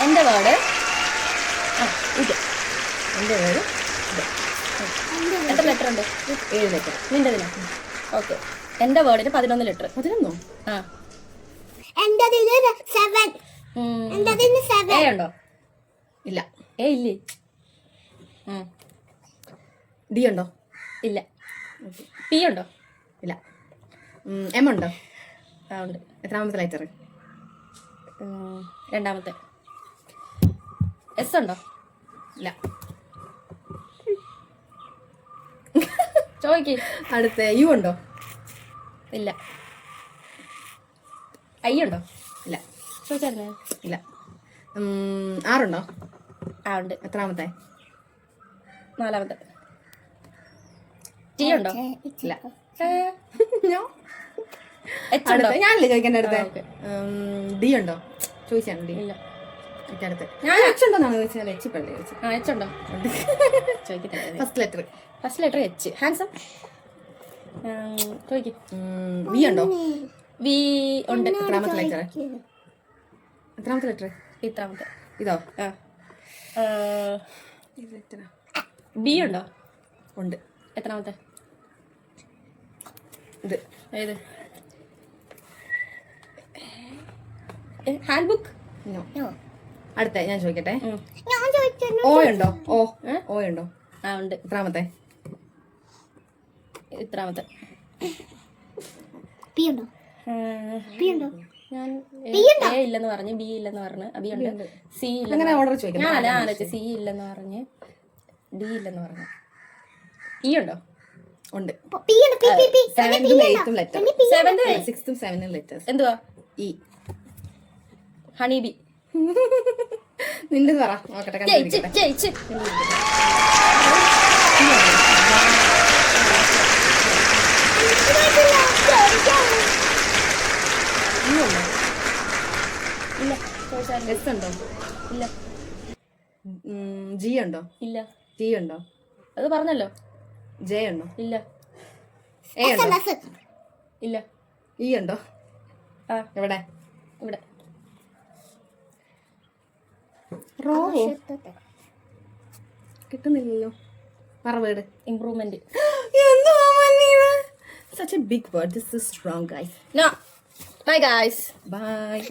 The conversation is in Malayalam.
എൻ്റെ വേർഡ് ഇത്. എൻ്റെ വേർഡ് ഇത്. എത്ര ലെറ്റർ ഉണ്ട്? 7 ലെറ്റർ. നിൻ്റെതിന് ഓക്കെ. എൻ്റെ വേർഡിന് 11 ലെറ്റർ. 11? ആ. എ ഉണ്ടോ? ഇല്ല. എ ഇല്ലേ? ഡി ഉണ്ടോ? ഇല്ല. പി ഉണ്ടോ? ഇല്ല. എം ഉണ്ടോ? ആ ഉണ്ട്. എത്രാമത്തെ ലെറ്റർ? രണ്ടാമത്തെ. എസ് ഉണ്ടോ? ഇല്ല. ചോദിക്ക്. അടുത്ത യു ഉണ്ടോ? ഇല്ല. ഐ ഉണ്ടോ? ഇല്ല. ചോദിച്ചായിരുന്നേ? ഇല്ല. ആറുണ്ടോ? ആ ഉണ്ട്. എത്രാമത്തെ? നാലാമത്തെ. ടി ഉണ്ടോ? ഇല്ല. എച്ച് ഉണ്ടോ? ഞാനല്ലേ ചോദിക്കേണ്ട അടുത്ത്. ഓക്കെ. ഡി ഉണ്ടോ? ചോദിച്ചാണ് ഡി. ഇല്ല. അടുത്ത് ഞാൻ എച്ച് ഉണ്ടോന്നാണ് ചോദിച്ചാൽ എച്ച് പള്ളി ചോദിച്ചു. ആ എച്ച് ഉണ്ടോ? ചോദിക്കട്ടെ. First letter. First letter H. Handsome. ചോദിക്കും. വി ഉണ്ടോ? വി ഉണ്ട്. എത്രാമത്തെ ലെറ്റർ? എത്രാമത്തെ ലെറ്റർ? ഇത്രാമത്തെ. ഇതോ? ആ. ബി ഉണ്ടോ? ഉണ്ട്. എത്രാമത്തെ? ഇത്. ഏത്? Hand book. അടുത്ത ഞാൻ ചോദിക്കട്ടെ. ഓ ഉണ്ടോ? ഓ ഉണ്ടോ? ആ ഉണ്ട്. എത്രാമത്തെ? ഇത്രാമത്തെ. പി ഉണ്ടോ? ഞാൻ എ ഇല്ലെന്ന് പറഞ്ഞു, ബി ഇല്ലെന്ന് പറഞ്ഞു, അബി ഉണ്ട്, സി ഇല്ല. അങ്ങനെ ഓർഡർ ചോദിക്കാം. ഞാൻ ആലോചിച്ചു സി ഇല്ലെന്ന് പറഞ്ഞ്, ഡി ഇല്ലെന്ന് പറഞ്ഞു. ഇ ഉണ്ടോ? ഉണ്ട്. സെവന്ത് സിക്സ്തും സെവനും ലെറ്റേഴ്സ്. എന്തുവാ? ഇ. Honey bee. നിന്റെ പറ നോക്കട്ടെ. ജയിച്ച്. ഇല്ല. എസ് ഉണ്ടോ? ഇല്ല. ജി ഉണ്ടോ? ഇല്ല. ടി ഉണ്ടോ? അത് പറഞ്ഞല്ലോ. ജെ ഉണ്ടോ? ഇല്ല. എ ഉണ്ടോ? ഇല്ല. ഇ ഉണ്ടോ? ആ എവിടെ? ഇവിടെ. റോ കിട്ടുന്നില്ലല്ലോ. പറ word. Improvement. Such a big word. This is wrong, guys. No. Bye guys. Bye.